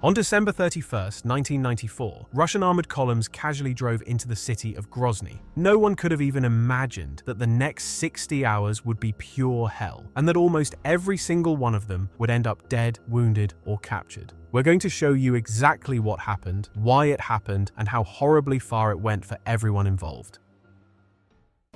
On December 31st, 1994, Russian armored columns casually drove into the city of Grozny. No one could have even imagined that the next 60 hours would be pure hell, and that almost every single one of them would end up dead, wounded, or captured. We're going to show you exactly what happened, why it happened, and how horribly far it went for everyone involved.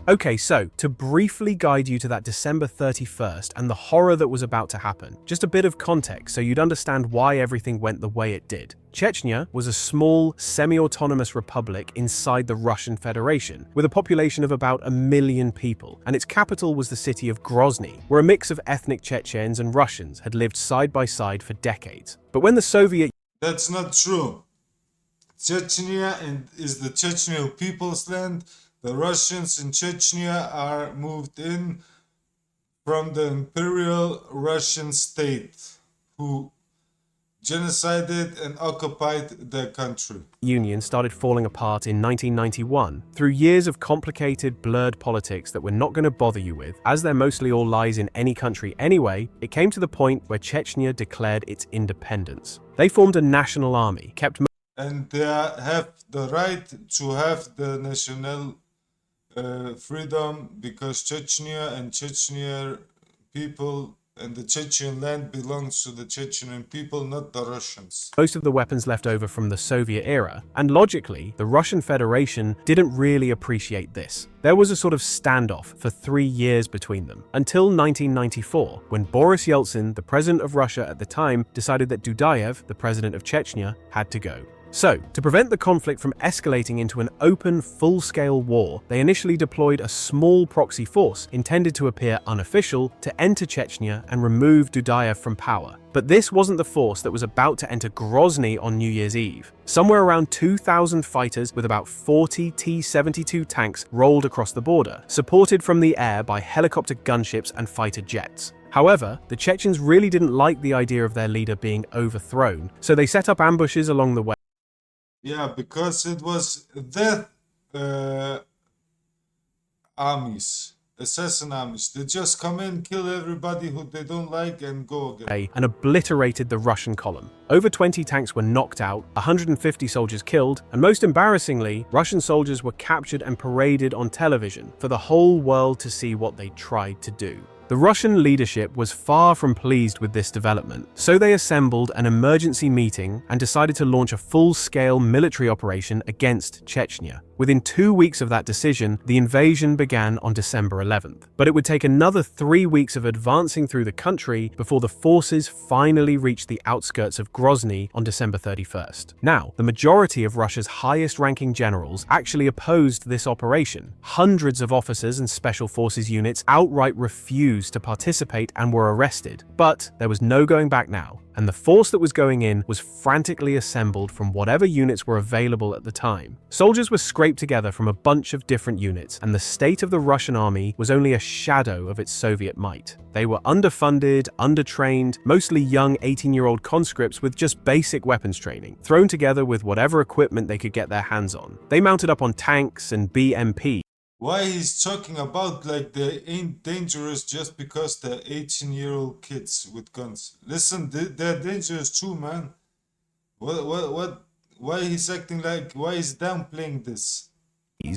Okay, so to briefly guide you to that December 31st and the horror that was about to happen, just a bit of context so you'd understand why everything went the way it did. Chechnya was a small, semi-autonomous republic inside the Russian Federation, with a population of about 1 million people, and its capital was the city of Grozny, where a mix of ethnic Chechens and Russians had lived side by side for decades. But when the Soviet... That's not true. Chechnya is the Chechen people's land. The Russians in Chechnya are moved in from the Imperial Russian state, who genocided and occupied the country. Union started falling apart in 1991 through years of complicated, blurred politics that we're not going to bother you with. As there mostly all lies in any country anyway, it came to the point where Chechnya declared its independence. They formed a national army, kept... And they have the right to have the national freedom, because Chechnya and Chechen people and the Chechen land belongs to the Chechen people, not the Russians. Most of the weapons left over from the Soviet era, and logically, the Russian Federation didn't really appreciate this. There was a sort of standoff for 3 years between them, until 1994, when Boris Yeltsin, the president of Russia at the time, decided that Dudayev, the president of Chechnya, had to go. So, to prevent the conflict from escalating into an open, full-scale war, they initially deployed a small proxy force intended to appear unofficial to enter Chechnya and remove Dudayev from power. But this wasn't the force that was about to enter Grozny on New Year's Eve. Somewhere around 2,000 fighters with about 40 T-72 tanks rolled across the border, supported from the air by helicopter gunships and fighter jets. However, the Chechens really didn't like the idea of their leader being overthrown, so they set up ambushes along the way. Yeah, because it was death armies, assassin armies. They just come in, kill everybody who they don't like, and go again. And obliterated the Russian column. Over 20 tanks were knocked out, 150 soldiers killed, and most embarrassingly, Russian soldiers were captured and paraded on television for the whole world to see what they tried to do. The Russian leadership was far from pleased with this development, so they assembled an emergency meeting and decided to launch a full-scale military operation against Chechnya. Within 2 weeks of that decision, the invasion began on December 11th. But it would take another 3 weeks of advancing through the country before the forces finally reached the outskirts of Grozny on December 31st. Now, the majority of Russia's highest-ranking generals actually opposed this operation. Hundreds of officers and special forces units outright refused to participate and were arrested. But there was no going back now, and the force that was going in was frantically assembled from whatever units were available at the time. Soldiers were scraped together from a bunch of different units, and the state of the Russian army was only a shadow of its Soviet might. They were underfunded, undertrained, mostly young 18-year-old conscripts with just basic weapons training, thrown together with whatever equipment they could get their hands on. They mounted up on tanks and BMP. Why he's talking about like they ain't dangerous just because they're 18-year-old kids with guns? Listen, they're dangerous too, man. What? Why he's acting like? Why he's downplaying this?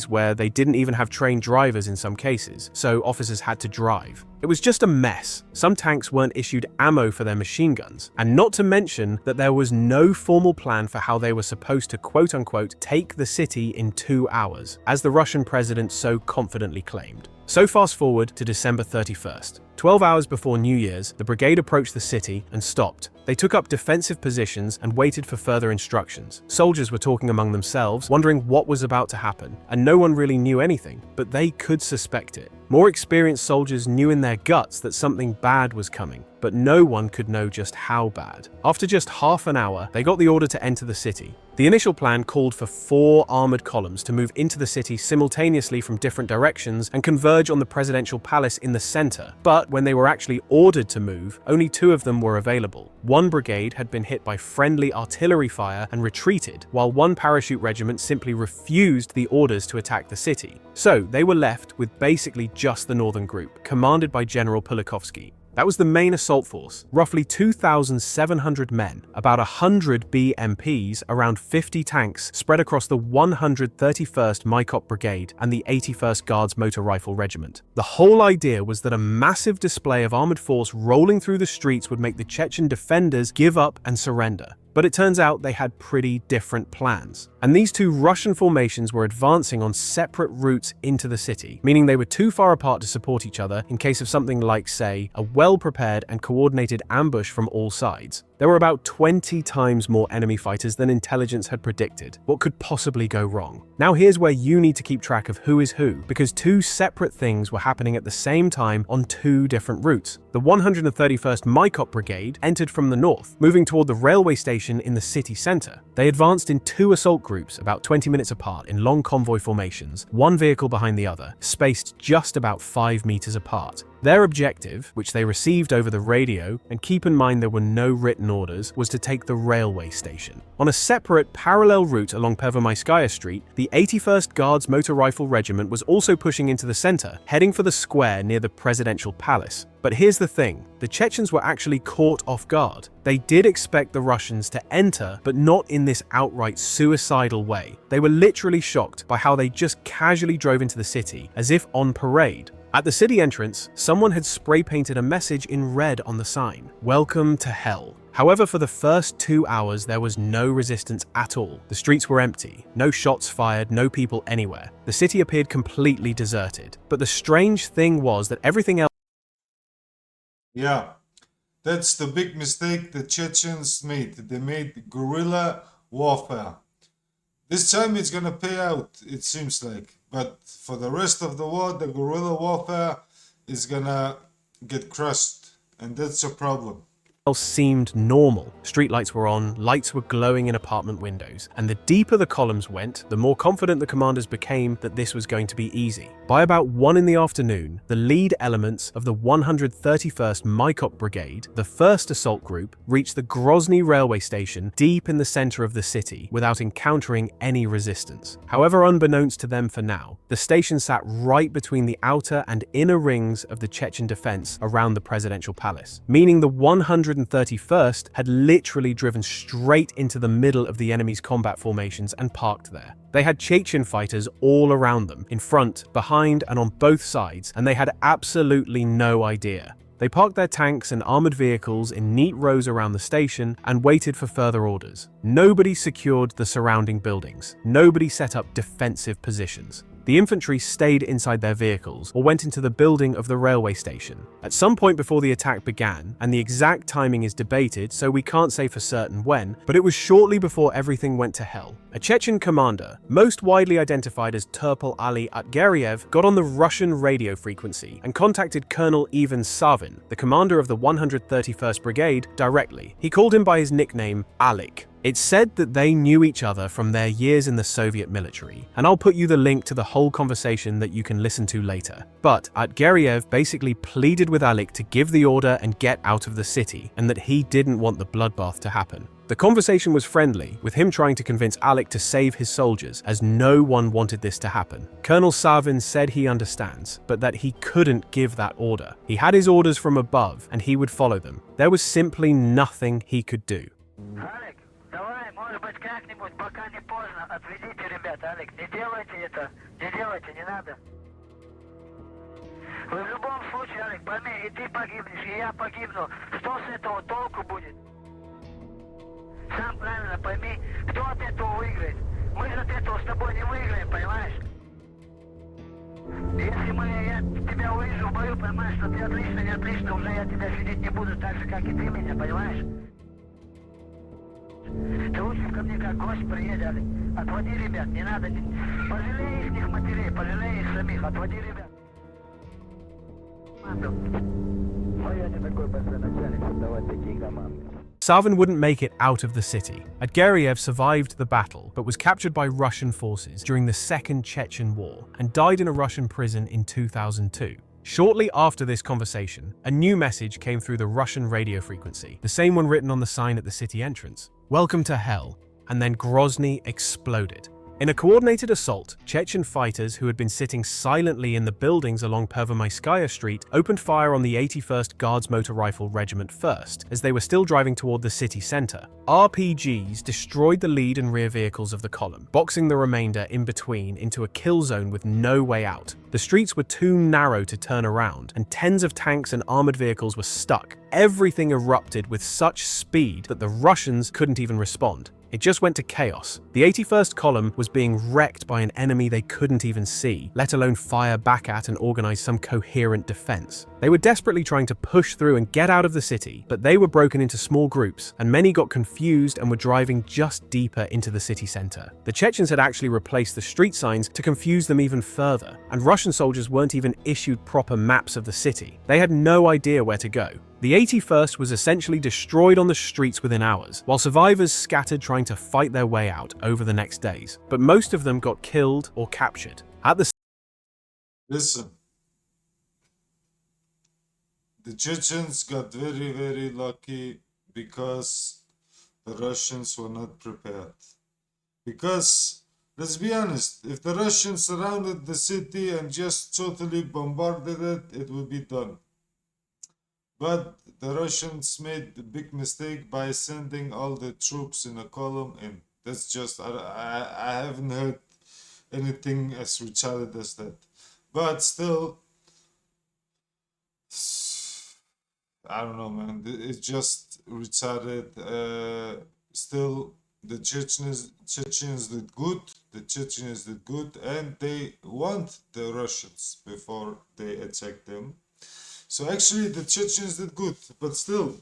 Where they didn't even have trained drivers in some cases, so officers had to drive. It was just a mess. Some tanks weren't issued ammo for their machine guns, and not to mention that there was no formal plan for how they were supposed to quote-unquote take the city in 2 hours, as the Russian president so confidently claimed. So fast forward to December 31st. 12 hours before New Year's, the brigade approached the city and stopped. They took up defensive positions and waited for further instructions. Soldiers were talking among themselves, wondering what was about to happen, and no one really knew anything, but they could suspect it. More experienced soldiers knew in their guts that something bad was coming, but no one could know just how bad. After just half an hour, they got the order to enter the city. The initial plan called for 4 armored columns to move into the city simultaneously from different directions and converge on the presidential palace in the center. But when they were actually ordered to move, only 2 of them were available. One brigade had been hit by friendly artillery fire and retreated, while one parachute regiment simply refused the orders to attack the city. So they were left with basically just the northern group, commanded by General Pulikovsky. That was the main assault force, roughly 2,700 men, about 100 BMPs, around 50 tanks spread across the 131st Mykop Brigade and the 81st Guards Motor Rifle Regiment. The whole idea was that a massive display of armored force rolling through the streets would make the Chechen defenders give up and surrender. But it turns out they had pretty different plans. And these two Russian formations were advancing on separate routes into the city, meaning they were too far apart to support each other in case of something like, say, a well-prepared and coordinated ambush from all sides. There were about 20 times more enemy fighters than intelligence had predicted. What could possibly go wrong? Now here's where you need to keep track of who is who, because two separate things were happening at the same time on two different routes. The 131st Mykop Brigade entered from the north, moving toward the railway station in the city center. They advanced in two assault groups about 20 minutes apart in long convoy formations, one vehicle behind the other, spaced just about 5 meters apart. Their objective, which they received over the radio, and keep in mind there were no written orders, was to take the railway station. On a separate, parallel route along Pervomaiskaya Street, the 81st Guards Motor Rifle Regiment was also pushing into the center, heading for the square near the presidential palace. But here's the thing, the Chechens were actually caught off guard. They did expect the Russians to enter, but not in this outright suicidal way. They were literally shocked by how they just casually drove into the city, as if on parade. At the city entrance, someone had spray-painted a message in red on the sign, "Welcome to Hell." However, for the first 2 hours, there was no resistance at all. The streets were empty, no shots fired, no people anywhere. The city appeared completely deserted. But the strange thing was that everything else... Yeah, that's the big mistake the Chechens made. They made guerrilla warfare. This time it's gonna pay out, it seems like. But for the rest of the war, the guerrilla warfare is gonna get crushed. And that's a problem. seemed normal. Streetlights were on, lights were glowing in apartment windows, and the deeper the columns went, the more confident the commanders became that this was going to be easy. By about 1 in the afternoon, the lead elements of the 131st Mykop Brigade, the first assault group, reached the Grozny railway station deep in the center of the city without encountering any resistance. However, unbeknownst to them for now, the station sat right between the outer and inner rings of the Chechen defense around the presidential palace, meaning the 131st had literally driven straight into the middle of the enemy's combat formations and parked there. They had Chechen fighters all around them, in front, behind, and on both sides, and they had absolutely no idea. They parked their tanks and armored vehicles in neat rows around the station and waited for further orders. Nobody secured the surrounding buildings. Nobody set up defensive positions. The infantry stayed inside their vehicles or went into the building of the railway station. At some point before the attack began, and the exact timing is debated, so we can't say for certain when, but it was shortly before everything went to hell. A Chechen commander, most widely identified as Turpal Ali Atgeriev, got on the Russian radio frequency and contacted Colonel Ivan Savin, the commander of the 131st Brigade, directly. He called him by his nickname, Alik. It's said that they knew each other from their years in the Soviet military, and I'll put you the link to the whole conversation that you can listen to later. But Atgeriev basically pleaded with Alik to give the order and get out of the city, and that he didn't want the bloodbath to happen. The conversation was friendly, with him trying to convince Alik to save his soldiers, as no one wanted this to happen. Colonel Savin said he understands, but that he couldn't give that order. He had his orders from above, and he would follow them. There was simply nothing he could do. Давай, может быть, как-нибудь, пока не поздно, отведите ребят, Алик, не делайте это, не делайте, не надо. В любом случае, Алик, пойми, и ты погибнешь, и я погибну. Что с этого толку будет? Сам правильно пойми, кто от этого выиграет. Мы же от этого с тобой не выиграем, понимаешь? Если я тебя увижу в бою, понимаешь, что ты отлично, не отлично, уже я тебя видеть не буду так же, как и ты меня, понимаешь? Ты лучше ко мне как гость приедали. Отводи ребят, не надо. Пожалей их матерей, пожалей их самих, отводи ребят. Я не такой большой начальник, чтобы давать такие команды. Savin wouldn't make it out of the city. Atgeriev survived the battle, but was captured by Russian forces during the Second Chechen War and died in a Russian prison in 2002. Shortly after this conversation, a new message came through the Russian radio frequency, the same one written on the sign at the city entrance. Welcome to hell. And then Grozny exploded. In a coordinated assault, Chechen fighters who had been sitting silently in the buildings along Pervomaiskaya Street opened fire on the 81st Guards Motor Rifle Regiment first, as they were still driving toward the city center. RPGs destroyed the lead and rear vehicles of the column, boxing the remainder in between into a kill zone with no way out. The streets were too narrow to turn around, and tens of tanks and armored vehicles were stuck. Everything erupted with such speed that the Russians couldn't even respond. It just went to chaos. The 81st column was being wrecked by an enemy they couldn't even see, let alone fire back at and organize some coherent defense. They were desperately trying to push through and get out of the city, but they were broken into small groups, and many got confused and were driving just deeper into the city center. The Chechens had actually replaced the street signs to confuse them even further, and Russian soldiers weren't even issued proper maps of the city. They had no idea where to go. The 81st was essentially destroyed on the streets within hours, while survivors scattered trying to fight their way out over the next days. But most of them got killed or captured. Listen. The Chechens got very, very lucky because the Russians were not prepared. Because, let's be honest, if the Russians surrounded the city and just totally bombarded it, it would be done. But the Russians made a big mistake by sending all the troops in a column in. That's just, I haven't heard anything as retarded as that. But still, I don't know, man. It's just retarded. Still, the Chechens did good. The Chechens did good, and they want the Russians before they attack them. So actually, the Chechens did good, but still,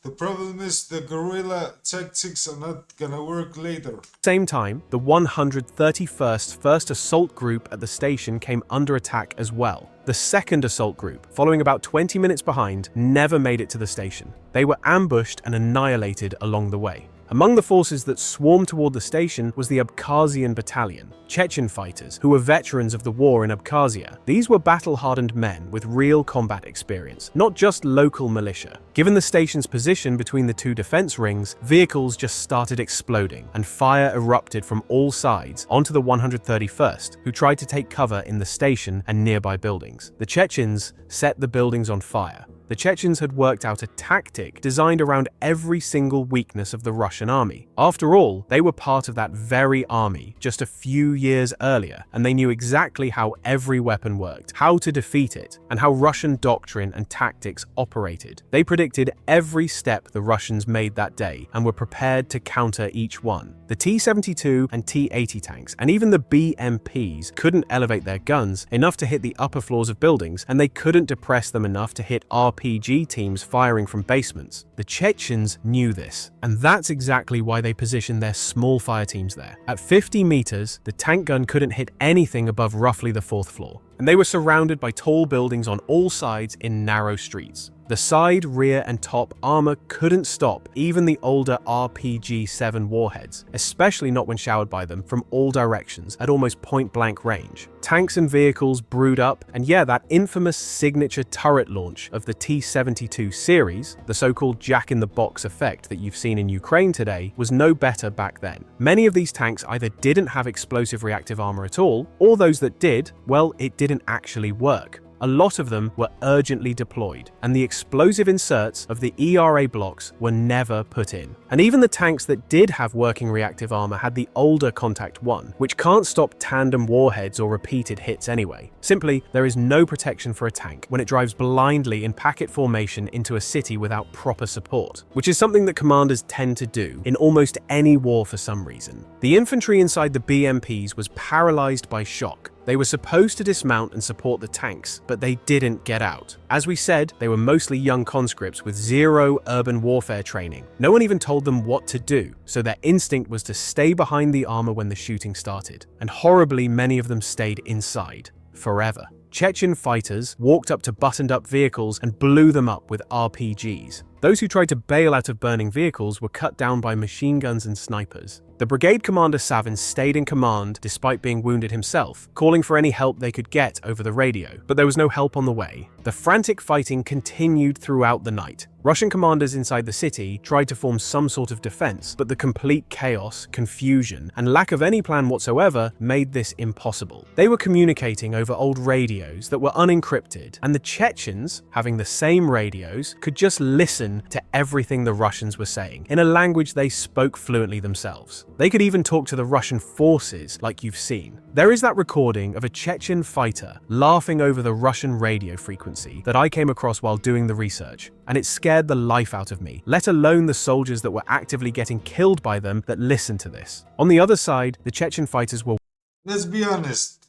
the problem is the guerrilla tactics are not gonna work later. Same time, the 131st First Assault Group at the station came under attack as well. The second assault group, following about 20 minutes behind, never made it to the station. They were ambushed and annihilated along the way. Among the forces that swarmed toward the station was the Abkhazian Battalion, Chechen fighters who were veterans of the war in Abkhazia. These were battle-hardened men with real combat experience, not just local militia. Given the station's position between the two defense rings, vehicles just started exploding, and fire erupted from all sides onto the 131st, who tried to take cover in the station and nearby buildings. The Chechens set the buildings on fire. The Chechens had worked out a tactic designed around every single weakness of the Russian army. After all, they were part of that very army just a few years earlier, and they knew exactly how every weapon worked, how to defeat it, and how Russian doctrine and tactics operated. They predicted every step the Russians made that day and were prepared to counter each one. The T-72 and T-80 tanks, and even the BMPs, couldn't elevate their guns enough to hit the upper floors of buildings, and they couldn't depress them enough to hit RPG teams firing from basements. The Chechens knew this, and that's exactly why they positioned their small fire teams there. At 50 meters, the tank gun couldn't hit anything above roughly the 4th floor, and they were surrounded by tall buildings on all sides in narrow streets. The side, rear, and top armor couldn't stop even the older RPG-7 warheads, especially not when showered by them from all directions at almost point-blank range. Tanks and vehicles brewed up, and yeah, that infamous signature turret launch of the T-72 series, the so-called jack-in-the-box effect that you've seen in Ukraine today, was no better back then. Many of these tanks either didn't have explosive reactive armor at all, or those that did, well, it didn't actually work. A lot of them were urgently deployed, and the explosive inserts of the ERA blocks were never put in. And even the tanks that did have working reactive armor had the older Contact 1, which can't stop tandem warheads or repeated hits anyway. Simply, there is no protection for a tank when it drives blindly in packet formation into a city without proper support, which is something that commanders tend to do in almost any war for some reason. The infantry inside the BMPs was paralyzed by shock. They were supposed to dismount and support the tanks, but they didn't get out. As we said, they were mostly young conscripts with zero urban warfare training. No one even told them what to do, so their instinct was to stay behind the armor when the shooting started. And horribly, many of them stayed inside, forever. Chechen fighters walked up to buttoned-up vehicles and blew them up with RPGs. Those who tried to bail out of burning vehicles were cut down by machine guns and snipers. The brigade commander Savin stayed in command despite being wounded himself, calling for any help they could get over the radio, but there was no help on the way. The frantic fighting continued throughout the night. Russian commanders inside the city tried to form some sort of defense, but the complete chaos, confusion, and lack of any plan whatsoever made this impossible. They were communicating over old radios that were unencrypted, and the Chechens, having the same radios, could just listen to everything the Russians were saying, in a language they spoke fluently themselves. They could even talk to the Russian forces like you've seen. There is that recording of a Chechen fighter laughing over the Russian radio frequency that I came across while doing the research, and it scared the life out of me, let alone the soldiers that were actively getting killed by them that listened to this. On the other side, the Chechen fighters were... Let's be honest.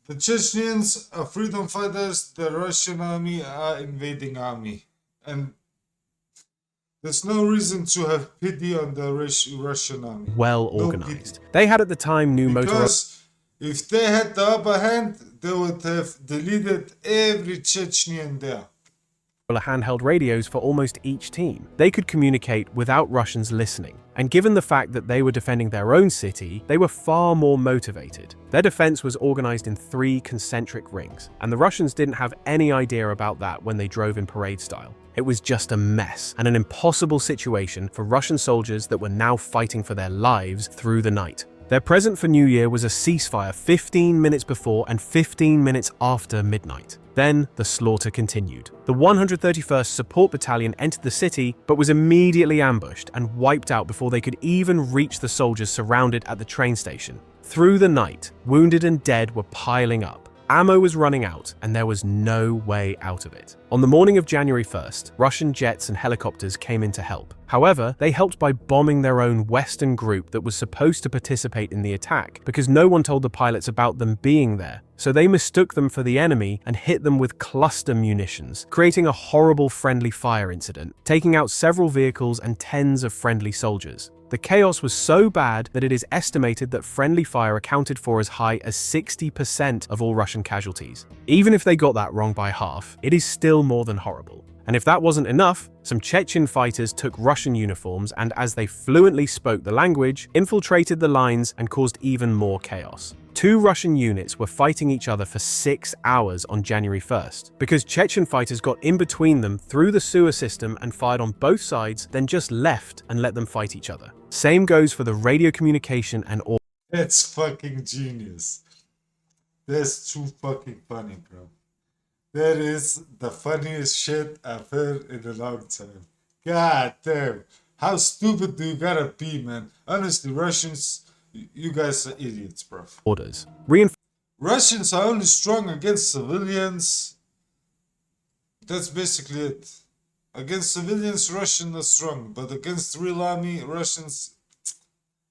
The Chechens are freedom fighters, the Russian army are invading army. And there's no reason to have pity on the Russian army. well organized. They had at the time new motor... Because if they had the upper hand, they would have deleted every Chechnyan there. handheld radios for almost each team. They could communicate without Russians listening, and given the fact that they were defending their own city, they were far more motivated. Their defense was organized in 3 concentric rings, and the Russians didn't have any idea about that when they drove in parade style. It was just a mess and an impossible situation for Russian soldiers that were now fighting for their lives through the night. Their present for New Year was a ceasefire 15 minutes before and 15 minutes after midnight. Then the slaughter continued. The 131st Support Battalion entered the city, but was immediately ambushed and wiped out before they could even reach the soldiers surrounded at the train station. Through the night, wounded and dead were piling up. Ammo was running out, and there was no way out of it. On the morning of January 1st, Russian jets and helicopters came in to help. However, they helped by bombing their own Western group that was supposed to participate in the attack, because no one told the pilots about them being there. So they mistook them for the enemy and hit them with cluster munitions, creating a horrible friendly fire incident, taking out several vehicles and tens of friendly soldiers. The chaos was so bad that it is estimated that friendly fire accounted for as high as 60% of all Russian casualties. Even if they got that wrong by half, it is still more than horrible. And if that wasn't enough, some Chechen fighters took Russian uniforms and, as they fluently spoke the language, infiltrated the lines and caused even more chaos. 2 Russian units were fighting each other for 6 hours on January 1st, because Chechen fighters got in between them through the sewer system and fired on both sides, then just left and let them fight each other. Same goes for the radio communication and all. That's fucking genius. That's too fucking funny, bro. That is the funniest shit I've heard in a long time. God damn. How stupid do you gotta be, man? Honestly, Russians, you guys are idiots, bro. Orders. Russians are only strong against civilians. That's basically it. Against civilians, Russians are strong, but against real army, Russians...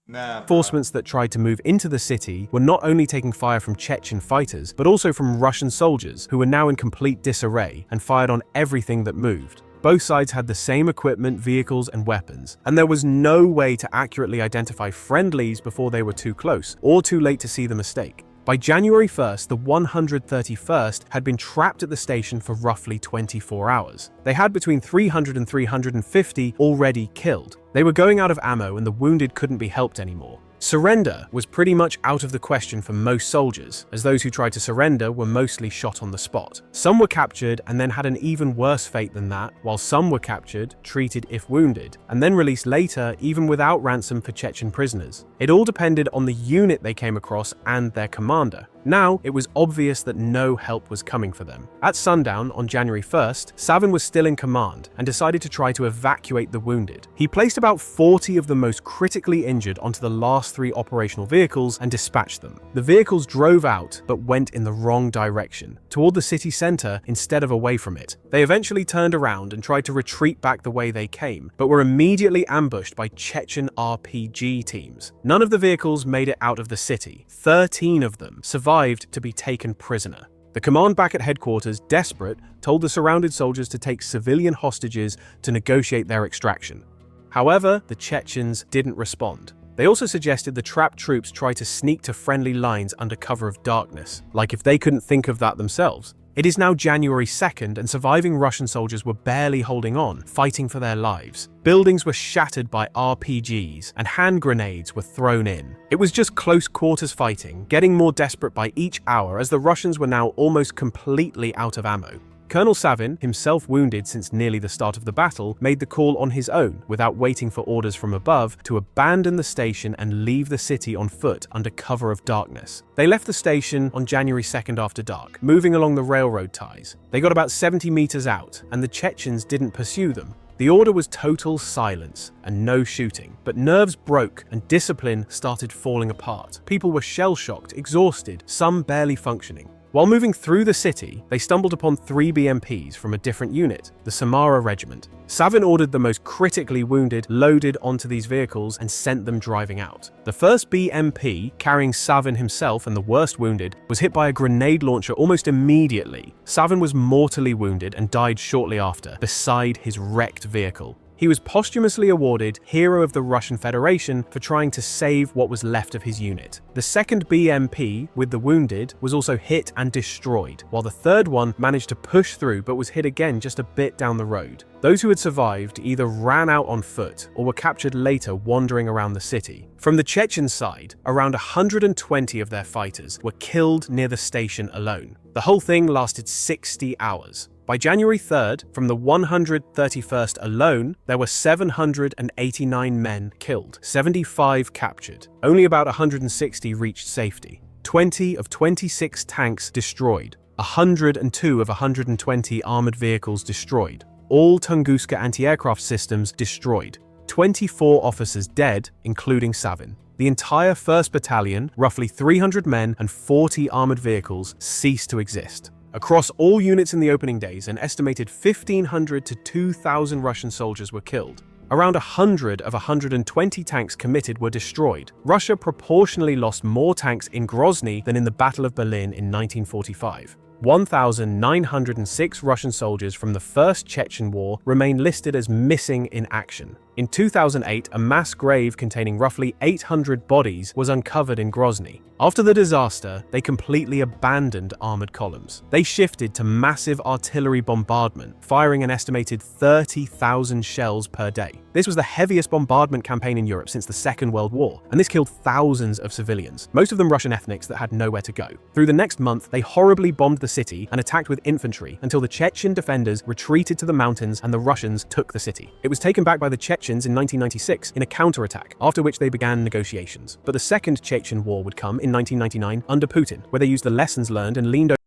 Nah, Reinforcements that tried to move into the city were not only taking fire from Chechen fighters, but also from Russian soldiers who were now in complete disarray and fired on everything that moved. Both sides had the same equipment, vehicles, and weapons, and there was no way to accurately identify friendlies before they were too close, or too late to see the mistake. By January 1st, the 131st had been trapped at the station for roughly 24 hours. They had between 300 and 350 already killed. They were going out of ammo and the wounded couldn't be helped anymore. Surrender was pretty much out of the question for most soldiers, as those who tried to surrender were mostly shot on the spot. Some were captured and then had an even worse fate than that, while some were captured, treated if wounded, and then released later even without ransom for Chechen prisoners. It all depended on the unit they came across and their commander. Now, it was obvious that no help was coming for them. At sundown on January 1st, Savin was still in command and decided to try to evacuate the wounded. He placed about 40 of the most critically injured onto the last 3 operational vehicles and dispatched them. The vehicles drove out but went in the wrong direction, toward the city center instead of away from it. They eventually turned around and tried to retreat back the way they came, but were immediately ambushed by Chechen RPG teams. None of the vehicles made it out of the city. 13 of them survived to be taken prisoner. The command back at headquarters, desperate, told the surrounded soldiers to take civilian hostages to negotiate their extraction. However, the Chechens didn't respond. They also suggested the trapped troops try to sneak to friendly lines under cover of darkness, like if they couldn't think of that themselves. It is now January 2nd, and surviving Russian soldiers were barely holding on, fighting for their lives. Buildings were shattered by RPGs, and hand grenades were thrown in. It was just close quarters fighting, getting more desperate by each hour as the Russians were now almost completely out of ammo. Colonel Savin, himself wounded since nearly the start of the battle, made the call on his own, without waiting for orders from above, to abandon the station and leave the city on foot under cover of darkness. They left the station on January 2nd after dark, moving along the railroad ties. They got about 70 meters out, and the Chechens didn't pursue them. The order was total silence and no shooting, but nerves broke and discipline started falling apart. People were shell-shocked, exhausted, some barely functioning. While moving through the city, they stumbled upon 3 BMPs from a different unit, the Samara Regiment. Savin ordered the most critically wounded loaded onto these vehicles and sent them driving out. The first BMP, carrying Savin himself and the worst wounded, was hit by a grenade launcher almost immediately. Savin was mortally wounded and died shortly after, beside his wrecked vehicle. He was posthumously awarded Hero of the Russian Federation for trying to save what was left of his unit. The second BMP, with the wounded, was also hit and destroyed, while the third one managed to push through but was hit again just a bit down the road. Those who had survived either ran out on foot or were captured later wandering around the city. From the Chechen side, around 120 of their fighters were killed near the station alone. The whole thing lasted 60 hours. By January 3rd, from the 131st alone, there were 789 men killed, 75 captured. Only about 160 reached safety. 20 of 26 tanks destroyed. 102 of 120 armored vehicles destroyed. All Tunguska anti-aircraft systems destroyed. 24 officers dead, including Savin. The entire 1st Battalion, roughly 300 men and 40 armored vehicles, ceased to exist. Across all units in the opening days, an estimated 1,500 to 2,000 Russian soldiers were killed. Around 100 of 120 tanks committed were destroyed. Russia proportionally lost more tanks in Grozny than in the Battle of Berlin in 1945. 1,906 Russian soldiers from the First Chechen War remain listed as missing in action. In 2008, a mass grave containing roughly 800 bodies was uncovered in Grozny. After the disaster, they completely abandoned armored columns. They shifted to massive artillery bombardment, firing an estimated 30,000 shells per day. This was the heaviest bombardment campaign in Europe since the Second World War, and this killed thousands of civilians, most of them Russian ethnics that had nowhere to go. Through the next month, they horribly bombed the city and attacked with infantry until the Chechen defenders retreated to the mountains and the Russians took the city. It was taken back by the Chechens in 1996 in a counterattack, after which they began negotiations. But the Second Chechen War would come in 1999 under Putin, where they used the lessons learned and leaned over.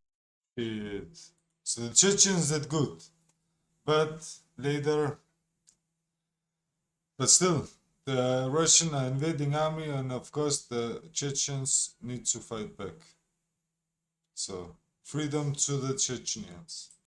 So the Chechens did good, but later, but still, the Russian are invading army, and of course the Chechens need to fight back. So freedom to the Chechenians.